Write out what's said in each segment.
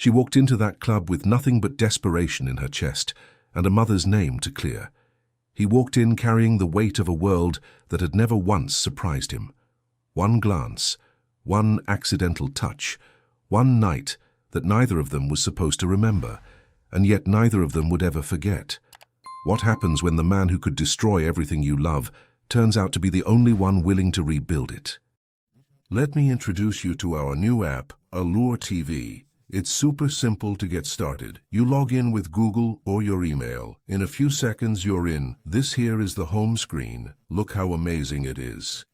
She walked into that club with nothing but desperation in her chest and a mother's name to clear. He walked in carrying the weight of a world that had never once surprised him. One glance, one accidental touch, one night that neither of them was supposed to remember, and yet neither of them would ever forget. What happens when the man who could destroy everything you love turns out to be the only one willing to rebuild it? Let me introduce you to our new app, Allure TV. It's super simple to get started. You log in with Google or your email. In a few seconds you're in. This here is the home screen. Look how amazing it is.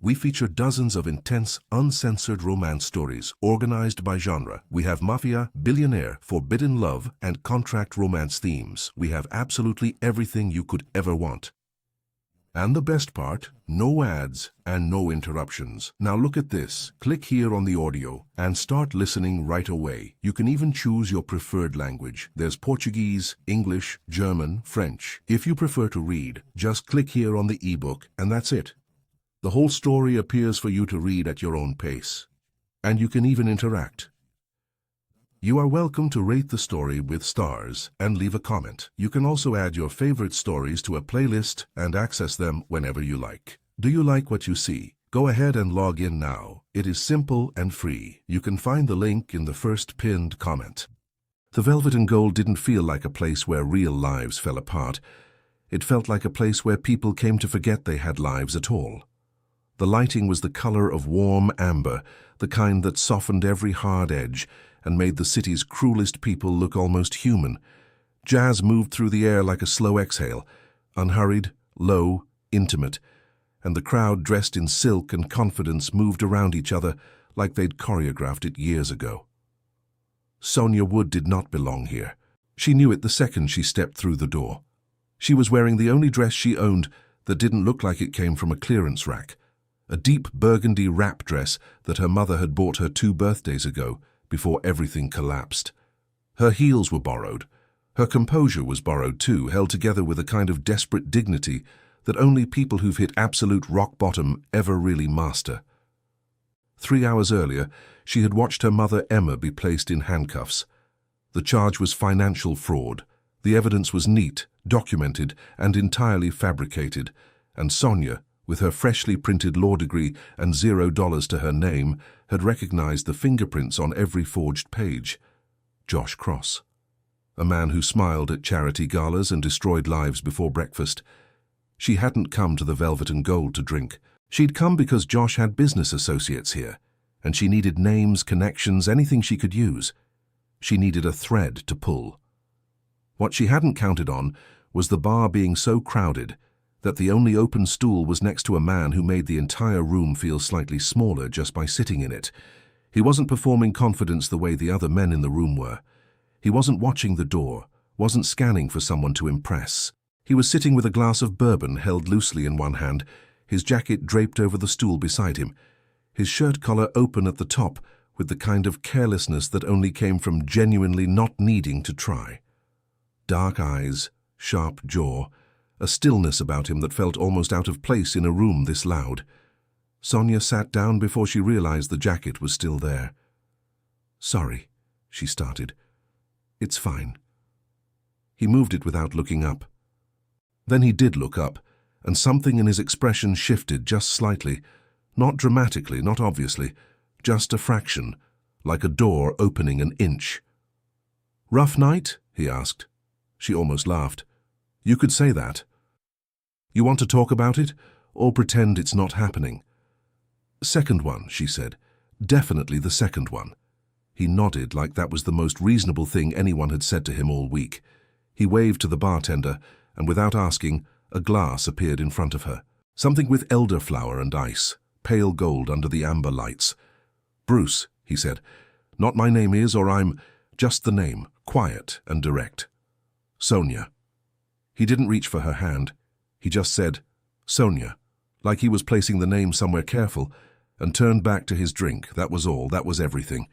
We feature dozens of intense, uncensored romance stories, organized by genre. We have mafia, billionaire, forbidden love, and contract romance themes. We have absolutely everything you could ever want. And the best part, no ads and no interruptions. Now look at this. Click here on the audio and start listening right away. You can even choose your preferred language. There's Portuguese, English, German, French. If you prefer to read, just click here on the ebook and that's it. The whole story appears for you to read at your own pace. And you can even interact. You are welcome to rate the story with stars and leave a comment. You can also add your favorite stories to a playlist and access them whenever you like. Do you like what you see? Go ahead and log in now. It is simple and free. You can find the link in the first pinned comment. The Velvet and Gold didn't feel like a place where real lives fell apart. It felt like a place where people came to forget they had lives at all. The lighting was the color of warm amber, the kind that softened every hard edge and made the city's cruelest people look almost human. Jazz moved through the air like a slow exhale, unhurried, low, intimate, and the crowd dressed in silk and confidence moved around each other like they'd choreographed it years ago. Sonia Wood did not belong here. She knew it the second she stepped through the door. She was wearing the only dress she owned that didn't look like it came from a clearance rack, a deep burgundy wrap dress that her mother had bought her 2 birthdays ago, before everything collapsed. Her heels were borrowed. Her composure was borrowed too, held together with a kind of desperate dignity that only people who've hit absolute rock bottom ever really master. 3 hours earlier, she had watched her mother Emma be placed in handcuffs. The charge was financial fraud. The evidence was neat, documented, and entirely fabricated, and Sonia, with her freshly printed law degree and $0 to her name, had recognized the fingerprints on every forged page. Josh Cross. A man who smiled at charity galas and destroyed lives before breakfast. She hadn't come to the Velvet and Gold to drink. She'd come because Josh had business associates here, and she needed names, connections, anything she could use. She needed a thread to pull. What she hadn't counted on was the bar being so crowded that the only open stool was next to a man who made the entire room feel slightly smaller just by sitting in it. He wasn't performing confidence the way the other men in the room were. He wasn't watching the door, wasn't scanning for someone to impress. He was sitting with a glass of bourbon held loosely in one hand, his jacket draped over the stool beside him, his shirt collar open at the top with the kind of carelessness that only came from genuinely not needing to try. Dark eyes, sharp jaw, a stillness about him that felt almost out of place in a room this loud. Sonia sat down before she realized the jacket was still there. "Sorry," she started. "It's fine." He moved it without looking up. Then he did look up, and something in his expression shifted just slightly, not dramatically, not obviously, just a fraction, like a door opening an inch. "Rough night?" he asked. She almost laughed. "You could say that. You want to talk about it, or pretend it's not happening?" "Second one," she said. "Definitely the second one." He nodded like that was the most reasonable thing anyone had said to him all week. He waved to the bartender, and without asking, a glass appeared in front of her. Something with elderflower and ice, pale gold under the amber lights. "Bruce," he said. "Not my name is, or I'm, just the name, quiet and direct. Sonia." He didn't reach for her hand. He just said, "Sonia," like he was placing the name somewhere careful, and turned back to his drink. That was all. That was everything.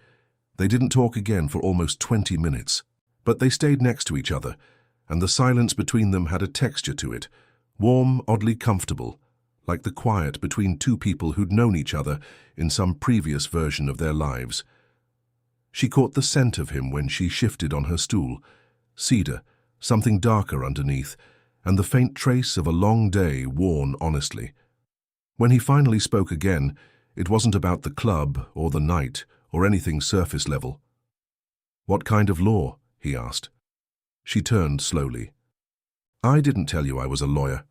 They didn't talk again for almost 20 minutes. But they stayed next to each other, and the silence between them had a texture to it, warm, oddly comfortable, like the quiet between two people who'd known each other in some previous version of their lives. She caught the scent of him when she shifted on her stool. Cedar, something darker underneath, and the faint trace of a long day worn honestly. When he finally spoke again, it wasn't about the club or the night or anything surface level. "What kind of law?" he asked. She turned slowly. "I didn't tell you I was a lawyer."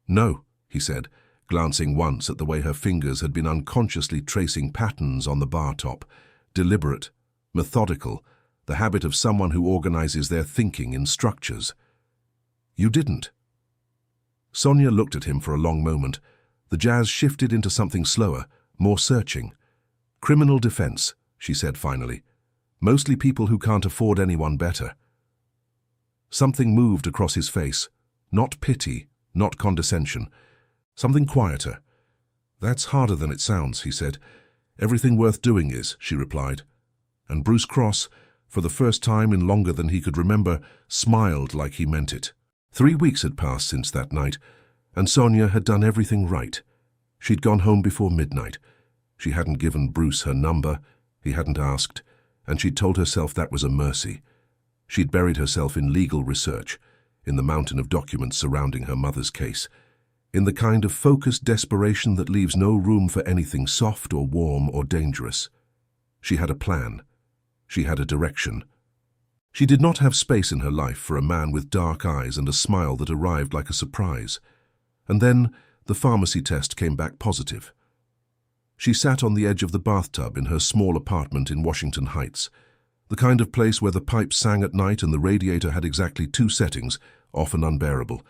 "No," he said, glancing once at the way her fingers had been unconsciously tracing patterns on the bar top. Deliberate, methodical, the habit of someone who organizes their thinking in structures. "You didn't." Sonia looked at him for a long moment. The jazz shifted into something slower, more searching. "Criminal defense," she said finally. "Mostly people who can't afford anyone better." Something moved across his face. Not pity, not condescension. Something quieter. "That's harder than it sounds," he said. "Everything worth doing is," she replied. And Bruce Cross, for the first time in longer than he could remember, smiled like he meant it. 3 weeks had passed since that night, and Sonia had done everything right. She'd gone home before midnight. She hadn't given Bruce her number, he hadn't asked, and she'd told herself that was a mercy. She'd buried herself in legal research, in the mountain of documents surrounding her mother's case, in the kind of focused desperation that leaves no room for anything soft or warm or dangerous. She had a plan. She had a direction. She did not have space in her life for a man with dark eyes and a smile that arrived like a surprise. And then the pharmacy test came back positive. She sat on the edge of the bathtub in her small apartment in Washington Heights, the kind of place where the pipes sang at night and the radiator had exactly 2 settings, often unbearable,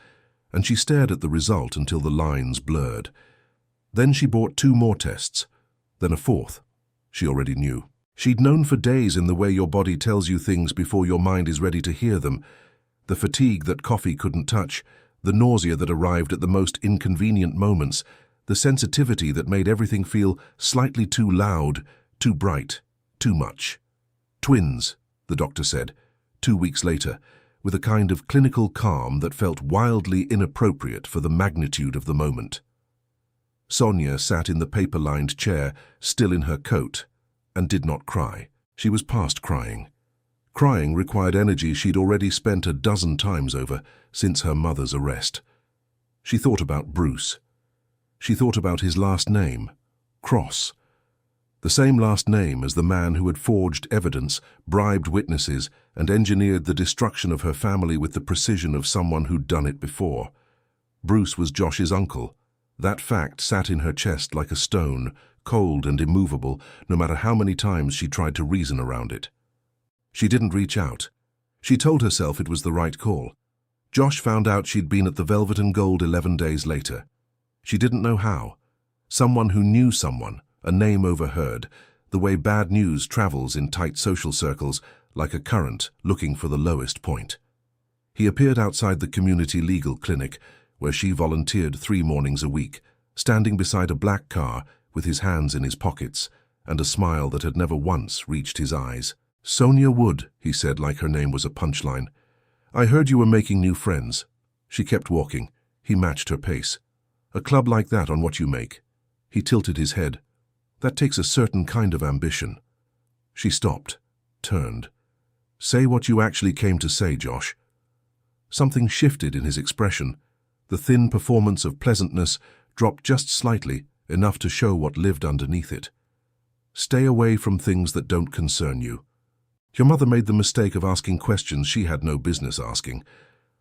and she stared at the result until the lines blurred. Then she bought 2 more tests, then a 4th. She already knew. She'd known for days in the way your body tells you things before your mind is ready to hear them. The fatigue that coffee couldn't touch, the nausea that arrived at the most inconvenient moments, the sensitivity that made everything feel slightly too loud, too bright, too much. "Twins," the doctor said, 2 weeks later, with a kind of clinical calm that felt wildly inappropriate for the magnitude of the moment. Sonia sat in the paper-lined chair, still in her coat, and did not cry. She was past crying. Crying required energy she'd already spent a dozen times over since her mother's arrest. She thought about Bruce. She thought about his last name, Cross. The same last name as the man who had forged evidence, bribed witnesses, and engineered the destruction of her family with the precision of someone who'd done it before. Bruce was Josh's uncle. That fact sat in her chest like a stone, cold and immovable, no matter how many times she tried to reason around it. She didn't reach out. She told herself it was the right call. Josh found out she'd been at the Velvet and Gold 11 days later. She didn't know how. Someone who knew someone, a name overheard, the way bad news travels in tight social circles, like a current looking for the lowest point. He appeared outside the community legal clinic, where she volunteered 3 mornings a week, standing beside a black car with his hands in his pockets and a smile that had never once reached his eyes. "Sonia Wood," he said like her name was a punchline. "I heard you were making new friends." She kept walking. He matched her pace. "A club like that on what you make?" He tilted his head. "That takes a certain kind of ambition." She stopped, turned. "Say what you actually came to say, Josh." Something shifted in his expression. The thin performance of pleasantness dropped just slightly, enough to show what lived underneath it. "Stay away from things that don't concern you. Your mother made the mistake of asking questions she had no business asking.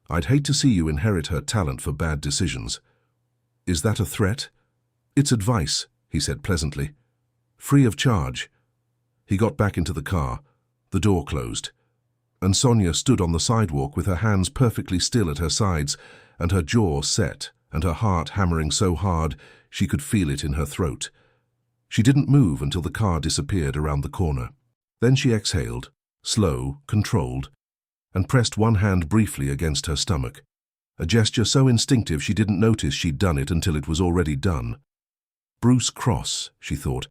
I'd hate to see you inherit her talent for bad decisions." "Is that a threat?" "It's advice," he said pleasantly. "Free of charge." He got back into the car. The door closed. And Sonia stood on the sidewalk with her hands perfectly still at her sides, and her jaw set, and her heart hammering so hard she could feel it in her throat. She didn't move until the car disappeared around the corner. Then she exhaled, slow, controlled, and pressed one hand briefly against her stomach. A gesture so instinctive she didn't notice she'd done it until it was already done. Bruce Cross, she thought,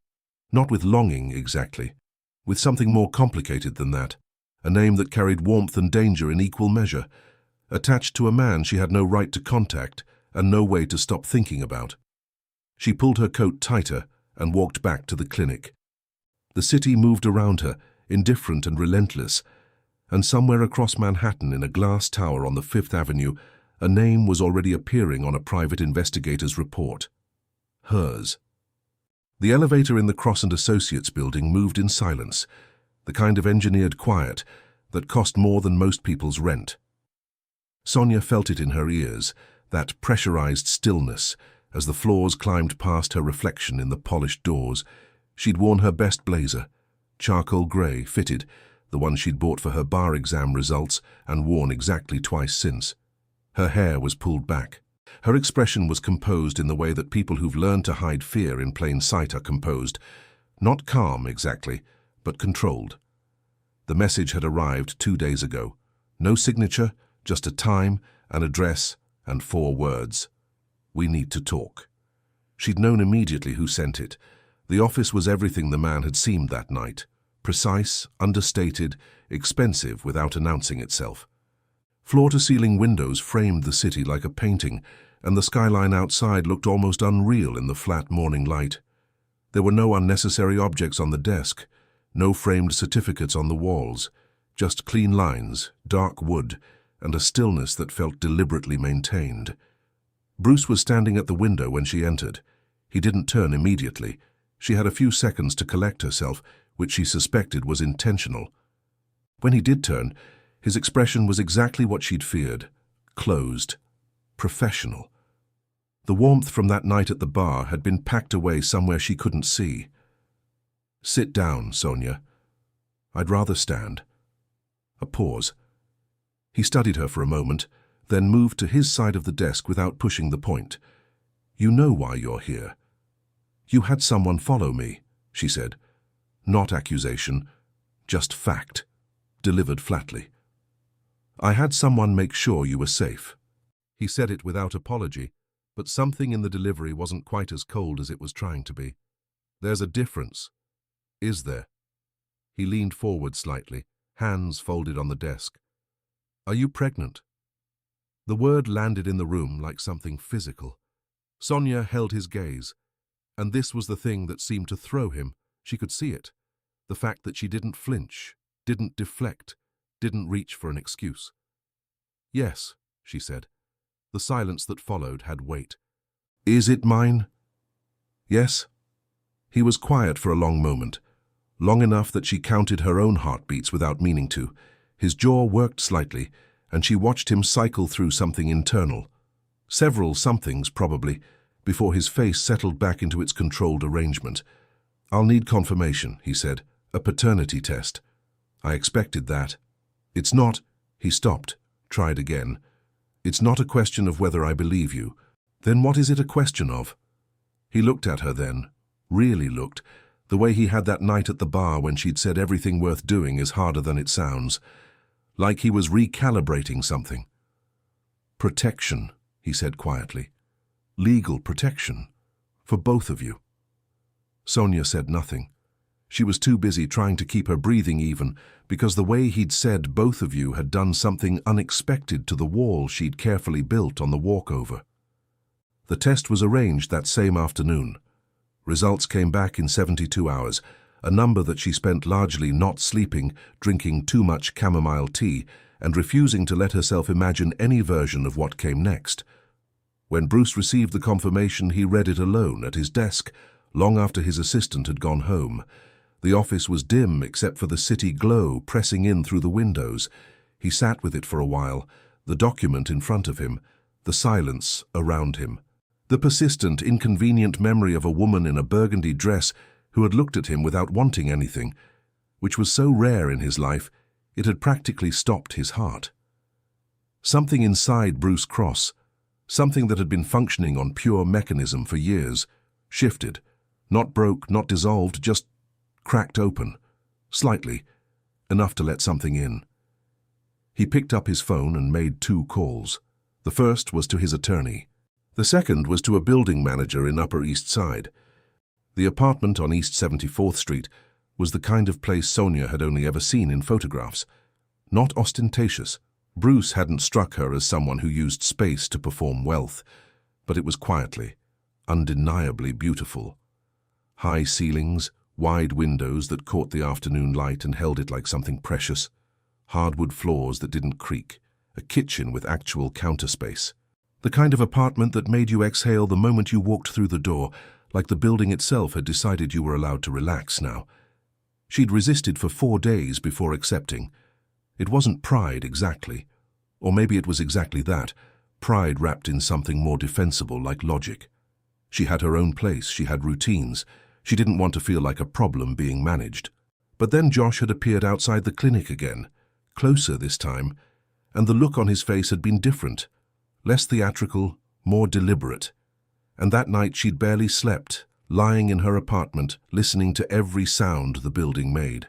not with longing exactly, with something more complicated than that, a name that carried warmth and danger in equal measure, attached to a man she had no right to contact and no way to stop thinking about. She pulled her coat tighter and walked back to the clinic. The city moved around her, indifferent and relentless, and somewhere across Manhattan in a glass tower on the Fifth Avenue, a name was already appearing on a private investigator's report. Hers. The elevator in the Cross and Associates building moved in silence, the kind of engineered quiet that cost more than most people's rent. Sonia felt it in her ears, that pressurized stillness, as the floors climbed past her reflection in the polished doors. She'd worn her best blazer, charcoal grey, fitted, the one she'd bought for her bar exam results and worn exactly twice since. Her hair was pulled back. Her expression was composed in the way that people who've learned to hide fear in plain sight are composed. Not calm, exactly, but controlled. The message had arrived 2 days ago. No signature, just a time, an address, and 4 words. We need to talk. She'd known immediately who sent it. The office was everything the man had seemed that night. Precise, understated, expensive without announcing itself. Floor-to-ceiling windows framed the city like a painting, and the skyline outside looked almost unreal in the flat morning light. There were no unnecessary objects on the desk, no framed certificates on the walls, just clean lines, dark wood, and a stillness that felt deliberately maintained. Bruce was standing at the window when she entered. He didn't turn immediately. She had a few seconds to collect herself, which she suspected was intentional. When he did turn, his expression was exactly what she'd feared: closed, professional. The warmth from that night at the bar had been packed away somewhere she couldn't see. "Sit down, Sonia." "I'd rather stand." A pause. He studied her for a moment, then moved to his side of the desk without pushing the point. "You know why you're here." "You had someone follow me," she said. Not accusation, just fact, delivered flatly. "I had someone make sure you were safe." He said it without apology, but something in the delivery wasn't quite as cold as it was trying to be. "There's a difference." "Is there?" He leaned forward slightly, hands folded on the desk. "Are you pregnant?" The word landed in the room like something physical. Sonia held his gaze, and this was the thing that seemed to throw him. She could see it. The fact that she didn't flinch, didn't deflect, didn't reach for an excuse. "Yes," she said. The silence that followed had weight. "Is it mine?" "Yes." He was quiet for a long moment, long enough that she counted her own heartbeats without meaning to. His jaw worked slightly, and she watched him cycle through something internal. Several somethings, probably, before his face settled back into its controlled arrangement. "I'll need confirmation," he said. "A paternity test." "I expected that." "It's not—" He stopped, tried again. "It's not a question of whether I believe you." "Then what is it a question of?" He looked at her then, really looked, the way he had that night at the bar when she'd said everything worth doing is harder than it sounds. Like he was recalibrating something. "Protection," he said quietly. "Legal protection. For both of you." Sonia said nothing. She was too busy trying to keep her breathing even, because the way he'd said both of you had done something unexpected to the wall she'd carefully built on the walkover. The test was arranged that same afternoon. Results came back in 72 hours, a number that she spent largely not sleeping, drinking too much chamomile tea, and refusing to let herself imagine any version of what came next. When Bruce received the confirmation, he read it alone at his desk, long after his assistant had gone home. The office was dim except for the city glow pressing in through the windows. He sat with it for a while, the document in front of him, the silence around him. The persistent, inconvenient memory of a woman in a burgundy dress who had looked at him without wanting anything, which was so rare in his life, it had practically stopped his heart. Something inside Bruce Cross, something that had been functioning on pure mechanism for years, shifted, not broke, not dissolved, just cracked open, slightly, enough to let something in. He picked up his phone and made 2 calls. The first was to his attorney. The second was to a building manager in Upper East Side. The apartment on East 74th Street was the kind of place Sonia had only ever seen in photographs. Not ostentatious. Bruce hadn't struck her as someone who used space to perform wealth, but it was quietly, undeniably beautiful. High ceilings, Wide windows that caught the afternoon light and held it like something precious. Hardwood floors that didn't creak. A kitchen with actual counter space. The kind of apartment that made you exhale the moment you walked through the door, like the building itself had decided you were allowed to relax now. She'd resisted for 4 days before accepting. It wasn't pride exactly. Or maybe it was exactly that, pride wrapped in something more defensible like logic. She had her own place, she had routines. She didn't want to feel like a problem being managed. But then Josh had appeared outside the clinic again, closer this time, and the look on his face had been different, less theatrical, more deliberate. And that night she'd barely slept, lying in her apartment, listening to every sound the building made.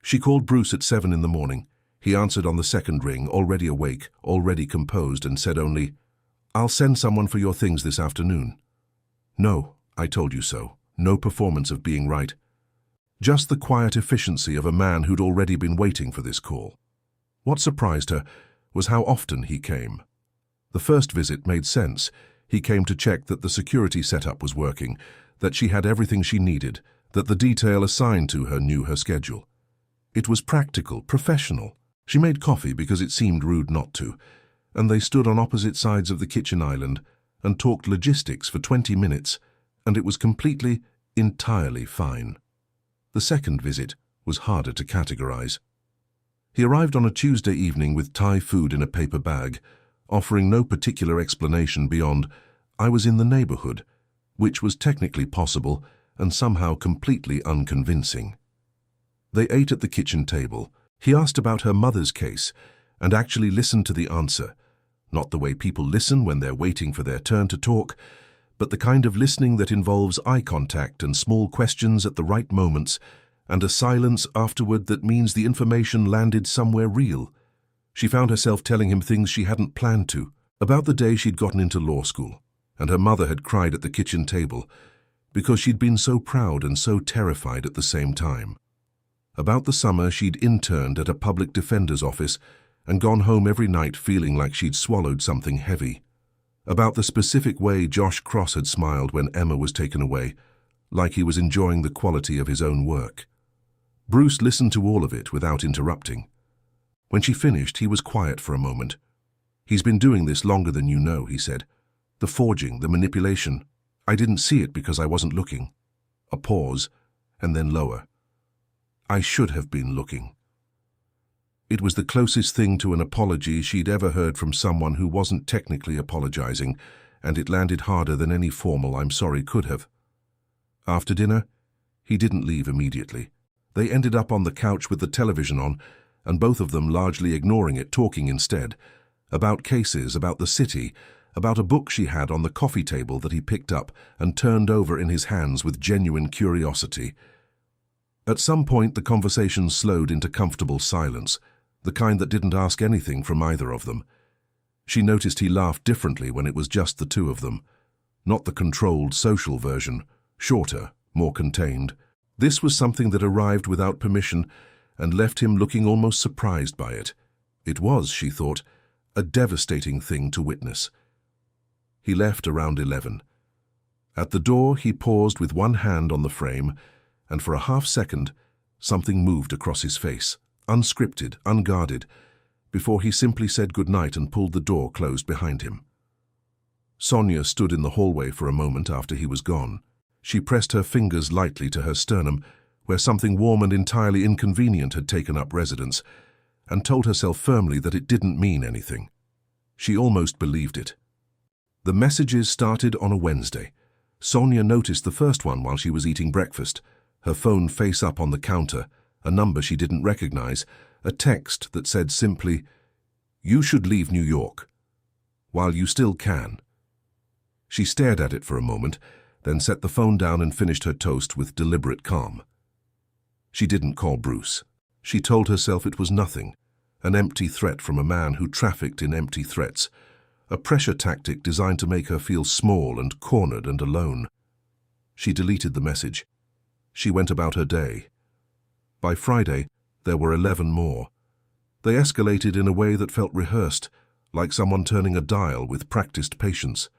She called Bruce at 7 in the morning. He answered on the second ring, already awake, already composed, and said only, "I'll send someone for your things this afternoon." "No, I told you so. No performance of being right. Just the quiet efficiency of a man who'd already been waiting for this call." What surprised her was how often he came. The first visit made sense. He came to check that the security setup was working, that she had everything she needed, that the detail assigned to her knew her schedule. It was practical, professional. She made coffee because it seemed rude not to, and they stood on opposite sides of the kitchen island and talked logistics for 20 minutes, and it was completely, entirely fine. The second visit was harder to categorize. He arrived on a Tuesday evening with Thai food in a paper bag, offering no particular explanation beyond, "I was in the neighborhood," which was technically possible and somehow completely unconvincing. They ate at the kitchen table. He asked about her mother's case and actually listened to the answer, not the way people listen when they're waiting for their turn to talk, but the kind of listening that involves eye contact and small questions at the right moments, and a silence afterward that means the information landed somewhere real. She found herself telling him things she hadn't planned to, about the day she'd gotten into law school, and her mother had cried at the kitchen table, because she'd been so proud and so terrified at the same time. About the summer she'd interned at a public defender's office and gone home every night feeling like she'd swallowed something heavy. About the specific way Josh Cross had smiled when Emma was taken away, like he was enjoying the quality of his own work. Bruce listened to all of it without interrupting. When she finished, he was quiet for a moment. "He's been doing this longer than you know," he said. "The forging, the manipulation. I didn't see it because I wasn't looking." A pause, and then lower. "I should have been looking." It was the closest thing to an apology she'd ever heard from someone who wasn't technically apologizing, and it landed harder than any formal "I'm sorry" could have. After dinner, he didn't leave immediately. They ended up on the couch with the television on, and both of them largely ignoring it, talking instead. About cases, about the city, about a book she had on the coffee table that he picked up and turned over in his hands with genuine curiosity. At some point, the conversation slowed into comfortable silence, the kind that didn't ask anything from either of them. She noticed he laughed differently when it was just the two of them. Not the controlled social version, shorter, more contained. This was something that arrived without permission and left him looking almost surprised by it. It was, she thought, a devastating thing to witness. He left around 11. At the door, he paused with one hand on the frame, and for a half-second, something moved across his face, unscripted, unguarded, before he simply said goodnight and pulled the door closed behind him. Sonia stood in the hallway for a moment after he was gone. She pressed her fingers lightly to her sternum, where something warm and entirely inconvenient had taken up residence, and told herself firmly that it didn't mean anything. She almost believed it. The messages started on a Wednesday. Sonia noticed the first one while she was eating breakfast, her phone face up on the counter, a number she didn't recognize, a text that said simply, "You should leave New York. While you still can." She stared at it for a moment, then set the phone down and finished her toast with deliberate calm. She didn't call Bruce. She told herself it was nothing, an empty threat from a man who trafficked in empty threats, a pressure tactic designed to make her feel small and cornered and alone. She deleted the message. She went about her day. By Friday, there were 11 more. They escalated in a way that felt rehearsed, like someone turning a dial with practiced patience.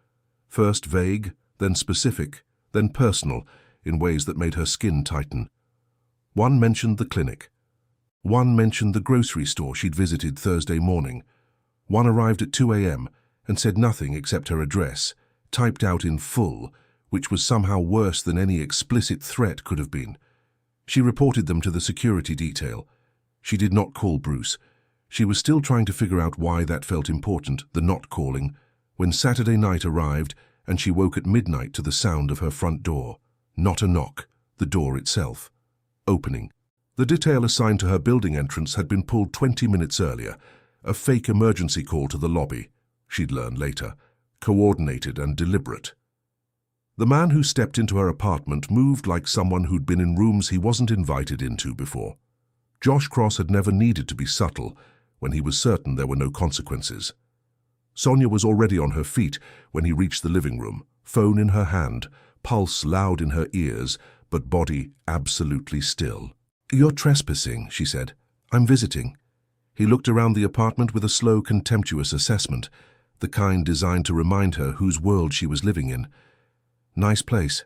First vague, then specific, then personal, in ways that made her skin tighten. One mentioned the clinic. One mentioned the grocery store she'd visited Thursday morning. One arrived at 2 a.m. and said nothing except her address, typed out in full, which was somehow worse than any explicit threat could have been. She reported them to the security detail. She did not call Bruce. She was still trying to figure out why that felt important, the not calling, when Saturday night arrived and she woke at midnight to the sound of her front door. Not a knock, the door itself. Opening. The detail assigned to her building entrance had been pulled 20 minutes earlier, a fake emergency call to the lobby, she'd learn later, coordinated and deliberate. The man who stepped into her apartment moved like someone who'd been in rooms he wasn't invited into before. Josh Cross had never needed to be subtle when he was certain there were no consequences. Sonia was already on her feet when he reached the living room, phone in her hand, pulse loud in her ears, but body absolutely still. "You're trespassing," she said. "I'm visiting." He looked around the apartment with a slow, contemptuous assessment, the kind designed to remind her whose world she was living in. "Nice place.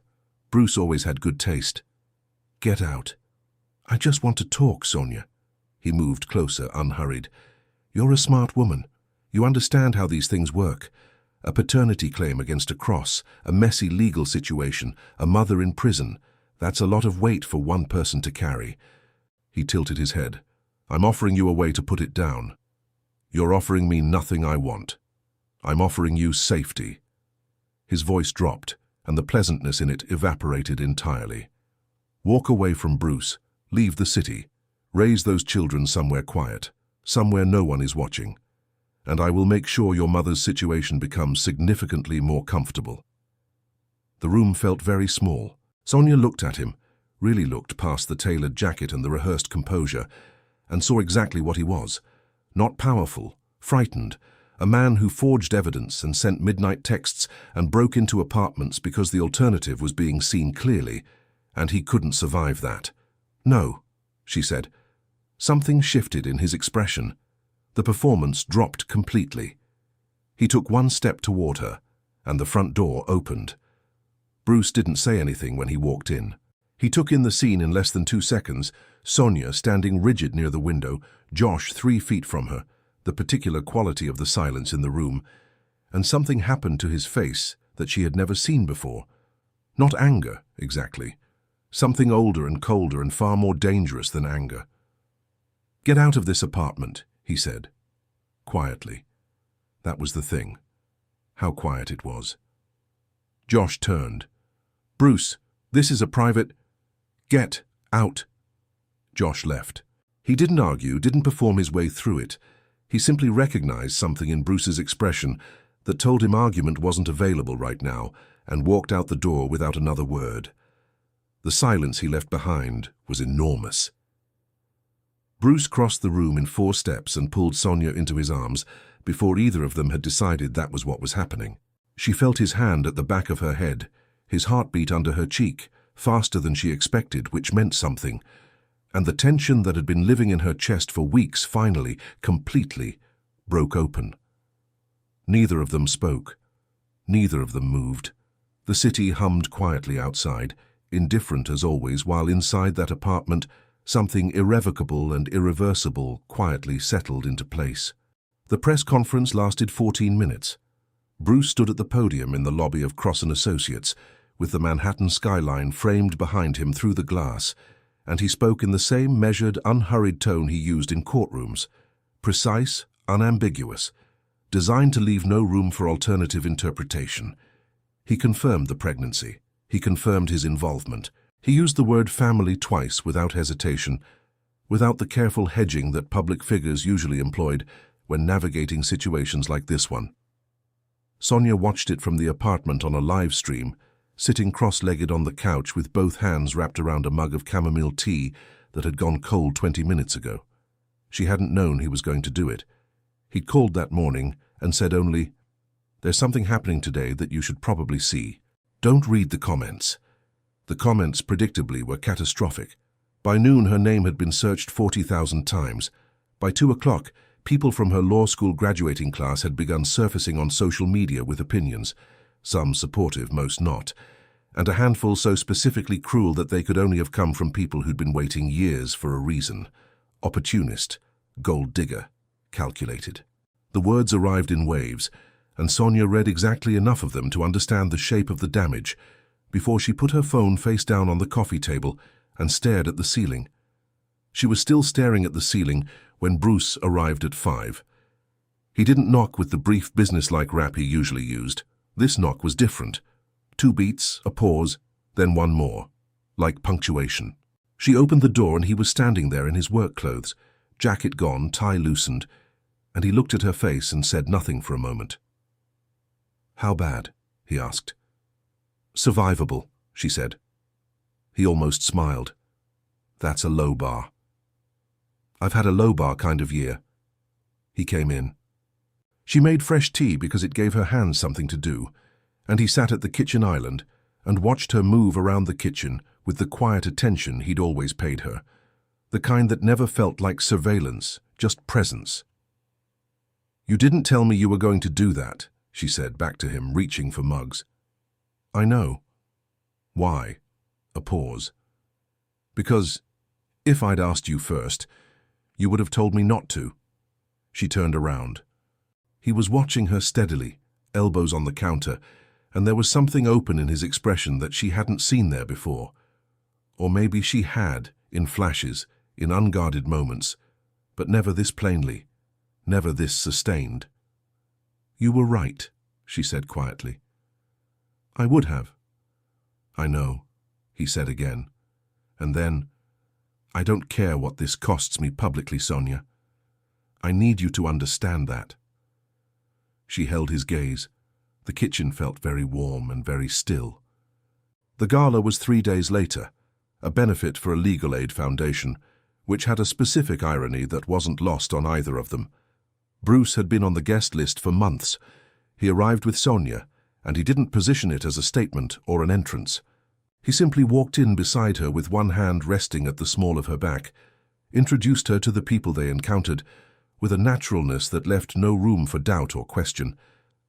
Bruce always had good taste." "Get out." "I just want to talk, Sonia." He moved closer, unhurried. "You're a smart woman. You understand how these things work. A paternity claim against a Cross, a messy legal situation, a mother in prison. That's a lot of weight for one person to carry." He tilted his head. "I'm offering you a way to put it down. You're offering me nothing I want. I'm offering you safety." His voice dropped, and the pleasantness in it evaporated entirely. "Walk away from Bruce. Leave the city. Raise those children somewhere quiet, somewhere no one is watching. And I will make sure your mother's situation becomes significantly more comfortable." The room felt very small. Sonia looked at him, really looked past the tailored jacket and the rehearsed composure, and saw exactly what he was. Not powerful, frightened, a man who forged evidence and sent midnight texts and broke into apartments because the alternative was being seen clearly, and he couldn't survive that. "No," she said. Something shifted in his expression. The performance dropped completely. He took one step toward her, and the front door opened. Bruce didn't say anything when he walked in. He took in the scene in less than 2 seconds, Sonia standing rigid near the window, Josh 3 feet from her, the particular quality of the silence in the room, and something happened to his face that she had never seen before. Not anger, exactly. Something older and colder and far more dangerous than anger. "Get out of this apartment," he said, quietly. That was the thing. How quiet it was. Josh turned. "Bruce, this is a private—" "Get out." Josh left. He didn't argue, didn't perform his way through it. He simply recognized something in Bruce's expression that told him argument wasn't available right now, and walked out the door without another word. The silence he left behind was enormous. Bruce crossed the room in 4 steps and pulled Sonia into his arms before either of them had decided that was what was happening. She felt his hand at the back of her head, his heartbeat under her cheek, faster than she expected, which meant something, and the tension that had been living in her chest for weeks finally, completely, broke open. Neither of them spoke. Neither of them moved. The city hummed quietly outside, indifferent as always, while inside that apartment, something irrevocable and irreversible quietly settled into place. The press conference lasted 14 minutes. Bruce stood at the podium in the lobby of Cross & Associates, with the Manhattan skyline framed behind him through the glass, and he spoke in the same measured, unhurried tone he used in courtrooms, precise, unambiguous, designed to leave no room for alternative interpretation. He confirmed the pregnancy. He confirmed his involvement. He used the word family twice without hesitation, without the careful hedging that public figures usually employed when navigating situations like this one. Sonia watched it from the apartment on a live stream, sitting cross-legged on the couch with both hands wrapped around a mug of chamomile tea that had gone cold 20 minutes ago. She hadn't known he was going to do it. He'd called that morning and said only, "There's something happening today that you should probably see. Don't read the comments." The comments, predictably, were catastrophic. By noon, her name had been searched 40,000 times. By 2 o'clock, people from her law school graduating class had begun surfacing on social media with opinions, some supportive, most not, and a handful so specifically cruel that they could only have come from people who'd been waiting years for a reason. Opportunist, gold digger, calculated. The words arrived in waves, and Sonia read exactly enough of them to understand the shape of the damage before she put her phone face down on the coffee table and stared at the ceiling. She was still staring at the ceiling when Bruce arrived at 5. He didn't knock with the brief businesslike rap he usually used. This knock was different. 2 beats, a pause, then one more, like punctuation. She opened the door and he was standing there in his work clothes, jacket gone, tie loosened, and he looked at her face and said nothing for a moment. "How bad?" he asked. "Survivable," she said. He almost smiled. "That's a low bar." "I've had a low bar kind of year." He came in. She made fresh tea because it gave her hands something to do, and he sat at the kitchen island and watched her move around the kitchen with the quiet attention he'd always paid her, the kind that never felt like surveillance, just presence. "You didn't tell me you were going to do that," she said back to him, reaching for mugs. "I know." "Why?" A pause. "Because if I'd asked you first, you would have told me not to." She turned around. He was watching her steadily, elbows on the counter, and there was something open in his expression that she hadn't seen there before. Or maybe she had, in flashes, in unguarded moments, but never this plainly, never this sustained. "You were right," she said quietly. "I would have." "I know," he said again. And then, "I don't care what this costs me publicly, Sonia. I need you to understand that." She held his gaze. The kitchen felt very warm and very still. The gala was 3 days later, a benefit for a legal aid foundation, which had a specific irony that wasn't lost on either of them. Bruce had been on the guest list for months. He arrived with Sonia, and he didn't position it as a statement or an entrance. He simply walked in beside her with one hand resting at the small of her back, introduced her to the people they encountered, with a naturalness that left no room for doubt or question,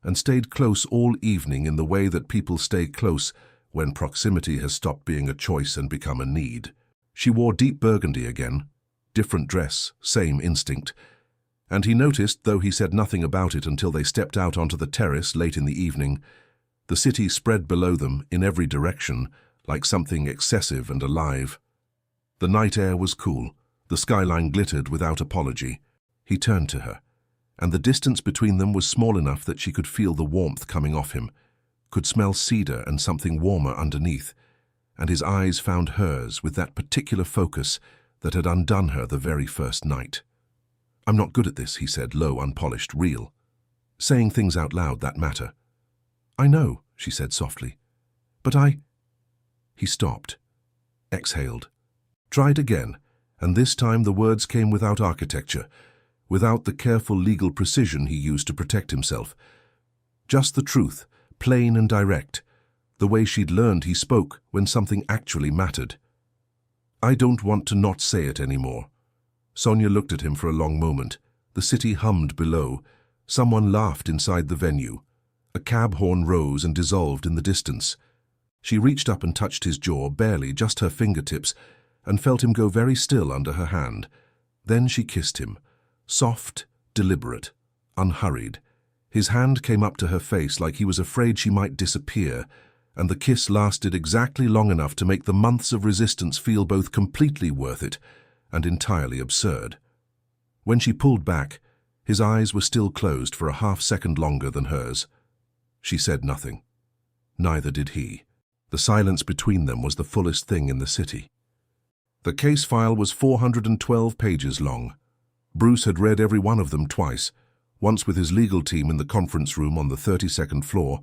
and stayed close all evening in the way that people stay close when proximity has stopped being a choice and become a need. She wore deep burgundy again, different dress, same instinct, and he noticed, though he said nothing about it until they stepped out onto the terrace late in the evening, the city spread below them in every direction, like something excessive and alive. The night air was cool, the skyline glittered without apology. He turned to her, and the distance between them was small enough that she could feel the warmth coming off him, could smell cedar and something warmer underneath, and his eyes found hers with that particular focus that had undone her the very first night. "I'm not good at this," he said, low, unpolished, real. "Saying things out loud that matter." "I know," she said softly. "But He stopped, exhaled, tried again, and this time the words came without architecture, without the careful legal precision he used to protect himself. Just the truth, plain and direct, the way she'd learned he spoke when something actually mattered. "I don't want to not say it anymore." Sonia looked at him for a long moment. The city hummed below. Someone laughed inside the venue. A cab horn rose and dissolved in the distance. She reached up and touched his jaw, barely, just her fingertips, and felt him go very still under her hand. Then she kissed him, soft, deliberate, unhurried. His hand came up to her face like he was afraid she might disappear, and the kiss lasted exactly long enough to make the months of resistance feel both completely worth it and entirely absurd. When she pulled back, his eyes were still closed for a half-second longer than hers. She said nothing. Neither did he. The silence between them was the fullest thing in the city. The case file was 412 pages long. Bruce had read every one of them twice, once with his legal team in the conference room on the 32nd floor,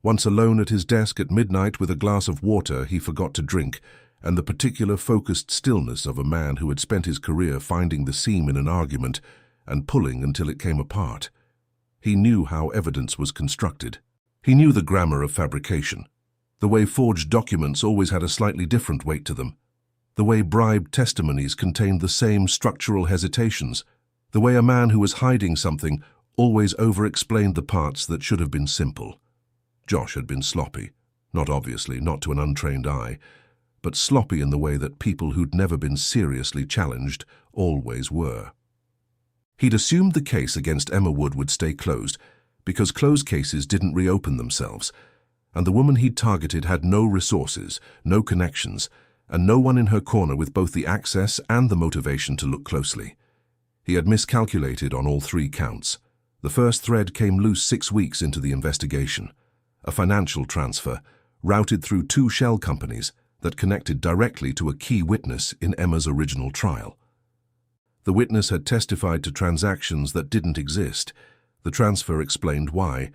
once alone at his desk at midnight with a glass of water he forgot to drink, and the particular focused stillness of a man who had spent his career finding the seam in an argument and pulling until it came apart. He knew how evidence was constructed. He knew the grammar of fabrication, the way forged documents always had a slightly different weight to them, the way bribed testimonies contained the same structural hesitations, the way a man who was hiding something always over-explained the parts that should have been simple. Josh had been sloppy. Not obviously, not to an untrained eye, but sloppy in the way that people who'd never been seriously challenged always were. He'd assumed the case against Emma Wood would stay closed because closed cases didn't reopen themselves, and the woman he'd targeted had no resources, no connections, and no one in her corner with both the access and the motivation to look closely. He had miscalculated on all three counts. The first thread came loose 6 weeks into the investigation. A financial transfer, routed through 2 shell companies that connected directly to a key witness in Emma's original trial. The witness had testified to transactions that didn't exist. The transfer explained why.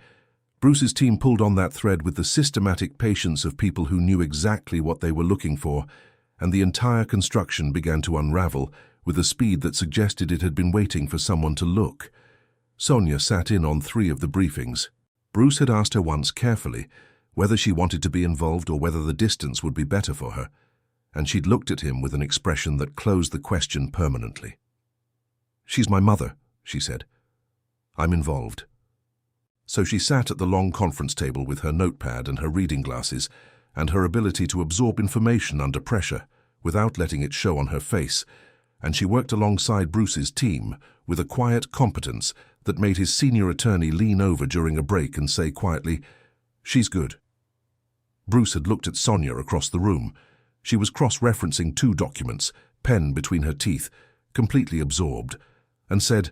Bruce's team pulled on that thread with the systematic patience of people who knew exactly what they were looking for, and the entire construction began to unravel with a speed that suggested it had been waiting for someone to look. Sonia sat in on 3 of the briefings. Bruce had asked her once carefully whether she wanted to be involved or whether the distance would be better for her, and she'd looked at him with an expression that closed the question permanently. "She's my mother," she said. "I'm involved." So she sat at the long conference table with her notepad and her reading glasses and her ability to absorb information under pressure without letting it show on her face, and she worked alongside Bruce's team with a quiet competence that made his senior attorney lean over during a break and say quietly, "She's good." Bruce had looked at Sonia across the room. She was cross-referencing 2 documents, pen between her teeth, completely absorbed, and said,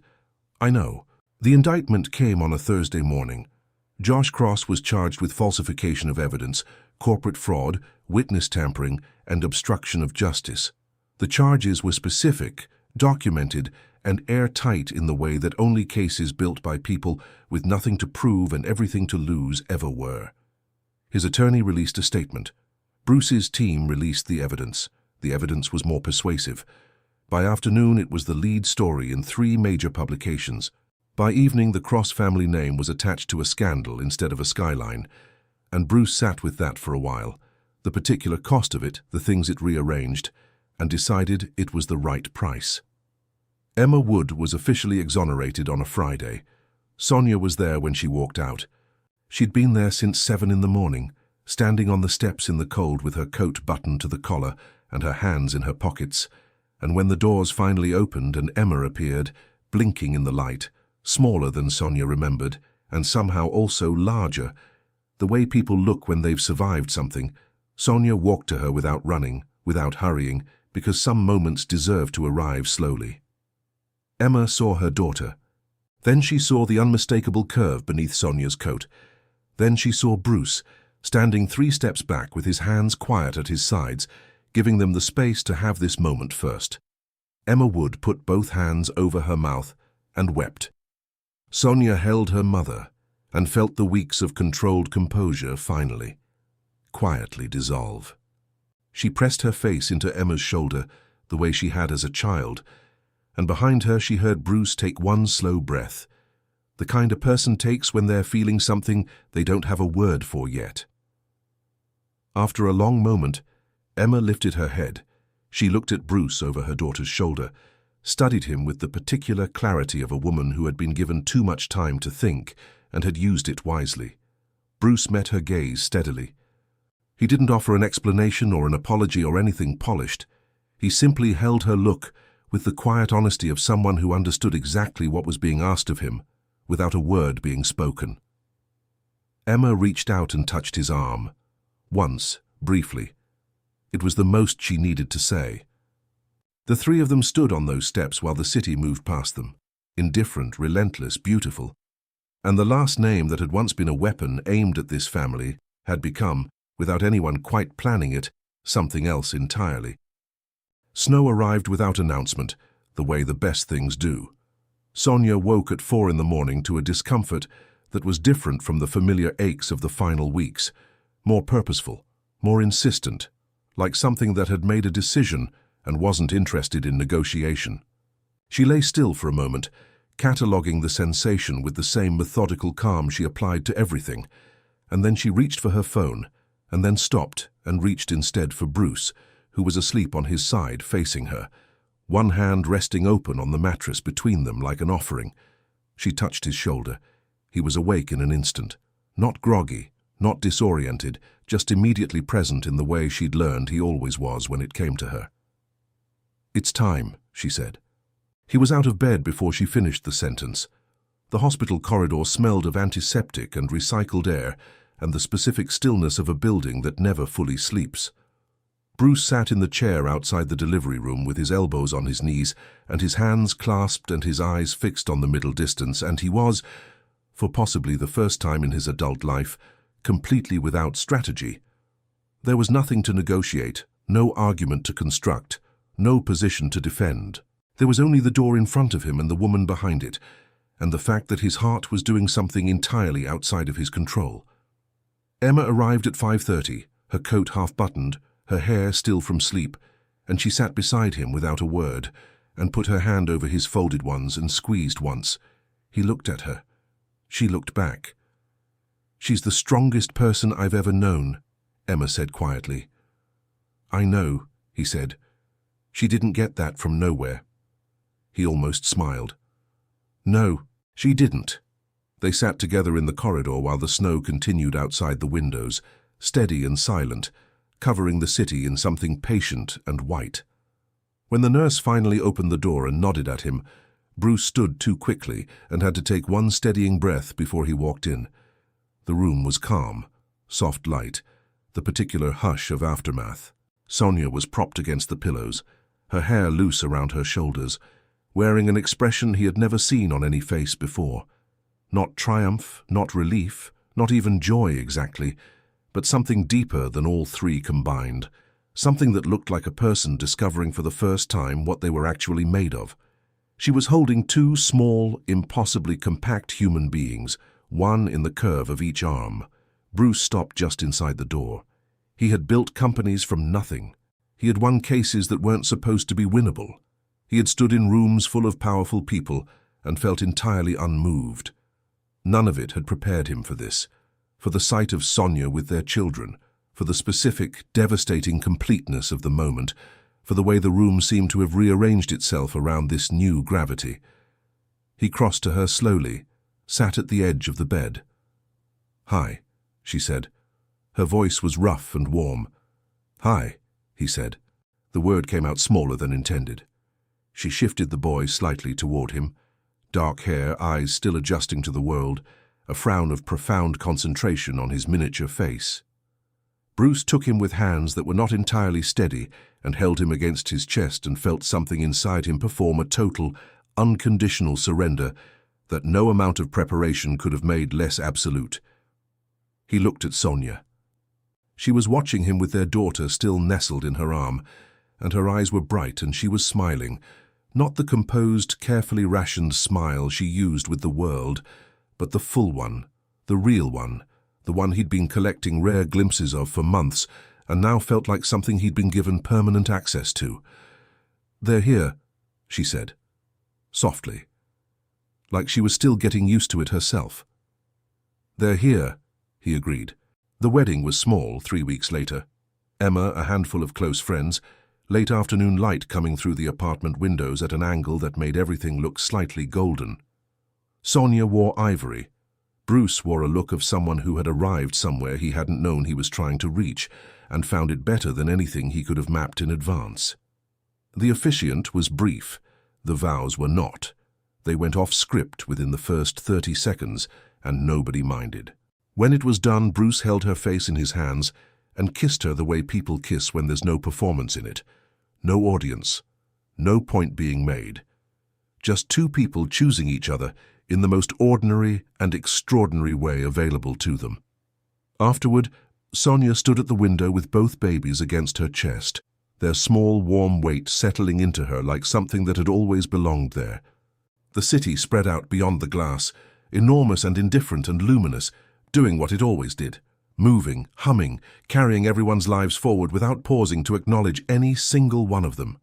"I know. The indictment came on a Thursday morning. Josh Cross was charged with falsification of evidence, corporate fraud, witness tampering, and obstruction of justice. The charges were specific, documented, and airtight in the way that only cases built by people with nothing to prove and everything to lose ever were." His attorney released a statement. Bruce's team released the evidence. The evidence was more persuasive. By afternoon, it was the lead story in 3 major publications. By evening, the Cross family name was attached to a scandal instead of a skyline, and Bruce sat with that for a while, the particular cost of it, the things it rearranged, and decided it was the right price. Emma Wood was officially exonerated on a Friday. Sonia was there when she walked out. She'd been there since 7 in the morning, standing on the steps in the cold with her coat buttoned to the collar and her hands in her pockets, and when the doors finally opened and Emma appeared, blinking in the light, smaller than Sonia remembered, and somehow also larger, the way people look when they've survived something, Sonia walked to her without running, without hurrying, because some moments deserve to arrive slowly. Emma saw her daughter. Then she saw the unmistakable curve beneath Sonia's coat. Then she saw Bruce, standing 3 steps back with his hands quiet at his sides, giving them the space to have this moment first. Emma Wood put both hands over her mouth and wept. Sonia held her mother and felt the weeks of controlled composure finally, quietly dissolve. She pressed her face into Emma's shoulder the way she had as a child, and behind her she heard Bruce take one slow breath, the kind a person takes when they're feeling something they don't have a word for yet. After a long moment, Emma lifted her head. She looked at Bruce over her daughter's shoulder, studied him with the particular clarity of a woman who had been given too much time to think and had used it wisely. Bruce met her gaze steadily. He didn't offer an explanation or an apology or anything polished. He simply held her look with the quiet honesty of someone who understood exactly what was being asked of him, without a word being spoken. Emma reached out and touched his arm. Once, briefly. It was the most she needed to say. The 3 of them stood on those steps while the city moved past them, indifferent, relentless, beautiful. And the last name that had once been a weapon aimed at this family had become, without anyone quite planning it, something else entirely. Snow arrived without announcement, the way the best things do. Sonia woke at 4 in the morning to a discomfort that was different from the familiar aches of the final weeks, more purposeful, more insistent, like something that had made a decision and wasn't interested in negotiation. She lay still for a moment, cataloguing the sensation with the same methodical calm she applied to everything, and then she reached for her phone, and then stopped and reached instead for Bruce, who was asleep on his side facing her, one hand resting open on the mattress between them like an offering. She touched his shoulder. He was awake in an instant, not groggy, not disoriented, just immediately present in the way she'd learned he always was when it came to her. "It's time," she said. He was out of bed before she finished the sentence. The hospital corridor smelled of antiseptic and recycled air and the specific stillness of a building that never fully sleeps. Bruce sat in the chair outside the delivery room with his elbows on his knees and his hands clasped and his eyes fixed on the middle distance, and he was, for possibly the first time in his adult life, completely without strategy. There was nothing to negotiate, no argument to construct, no position to defend. There was only the door in front of him and the woman behind it, and the fact that his heart was doing something entirely outside of his control. Emma arrived at 5:30, her coat half-buttoned, her hair still from sleep, and she sat beside him without a word, and put her hand over his folded ones and squeezed once. He looked at her. She looked back. "She's the strongest person I've ever known," Emma said quietly. "I know," he said. "She didn't get that from nowhere." He almost smiled. "No, she didn't." They sat together in the corridor while the snow continued outside the windows, steady and silent, covering the city in something patient and white. When the nurse finally opened the door and nodded at him, Bruce stood too quickly and had to take one steadying breath before he walked in. The room was calm, soft light, the particular hush of aftermath. Sonia was propped against the pillows, her hair loose around her shoulders, wearing an expression he had never seen on any face before. Not triumph, not relief, not even joy exactly, but something deeper than all three combined, something that looked like a person discovering for the first time what they were actually made of. She was holding two small, impossibly compact human beings, one in the curve of each arm. Bruce stopped just inside the door. He had built companies from nothing. He had won cases that weren't supposed to be winnable. He had stood in rooms full of powerful people and felt entirely unmoved. None of it had prepared him for this, for the sight of Sonia with their children, for the specific, devastating completeness of the moment, for the way the room seemed to have rearranged itself around this new gravity. He crossed to her slowly, sat at the edge of the bed. "Hi," she said. Her voice was rough and warm. "Hi," he said. The word came out smaller than intended. She shifted the boy slightly toward him, dark hair, eyes still adjusting to the world, a frown of profound concentration on his miniature face. Bruce took him with hands that were not entirely steady and held him against his chest and felt something inside him perform a total, unconditional surrender that no amount of preparation could have made less absolute. He looked at Sonia. She was watching him with their daughter still nestled in her arm, and her eyes were bright and she was smiling, not the composed, carefully rationed smile she used with the world, but the full one, the real one, the one he'd been collecting rare glimpses of for months and now felt like something he'd been given permanent access to. "They're here," she said, softly, like she was still getting used to it herself. "They're here," he agreed. The wedding was small 3 weeks later. Emma, a handful of close friends, late afternoon light coming through the apartment windows at an angle that made everything look slightly golden. Sonia wore ivory. Bruce wore a look of someone who had arrived somewhere he hadn't known he was trying to reach and found it better than anything he could have mapped in advance. The officiant was brief. The vows were not. They went off script within the first 30 seconds, and nobody minded. When it was done, Bruce held her face in his hands and kissed her the way people kiss when there's no performance in it. No audience. No point being made. Just two people choosing each other in the most ordinary and extraordinary way available to them. Afterward, Sonia stood at the window with both babies against her chest, their small, warm weight settling into her like something that had always belonged there. The city spread out beyond the glass, enormous and indifferent and luminous, doing what it always did, moving, humming, carrying everyone's lives forward without pausing to acknowledge any single one of them.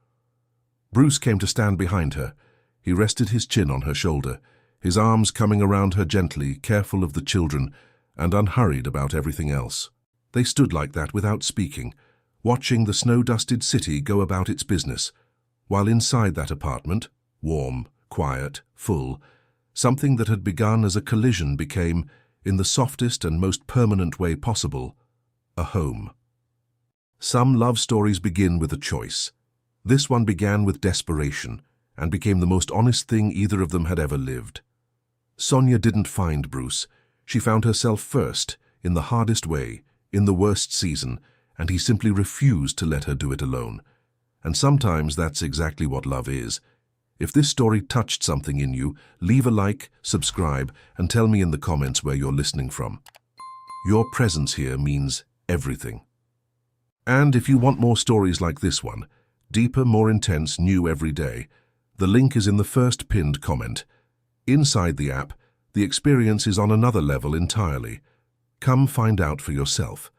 Bruce came to stand behind her. He rested his chin on her shoulder, his arms coming around her gently, careful of the children, and unhurried about everything else. They stood like that without speaking, watching the snow-dusted city go about its business, while inside that apartment, warm, quiet, full, something that had begun as a collision became, in the softest and most permanent way possible, a home. Some love stories begin with a choice. This one began with desperation and became the most honest thing either of them had ever lived. Sonia didn't find Bruce. She found herself first, in the hardest way, in the worst season, and he simply refused to let her do it alone. And sometimes that's exactly what love is. If this story touched something in you, leave a like, subscribe, and tell me in the comments where you're listening from. Your presence here means everything. And if you want more stories like this one, deeper, more intense, new every day, the link is in the first pinned comment. Inside the app, the experience is on another level entirely. Come find out for yourself.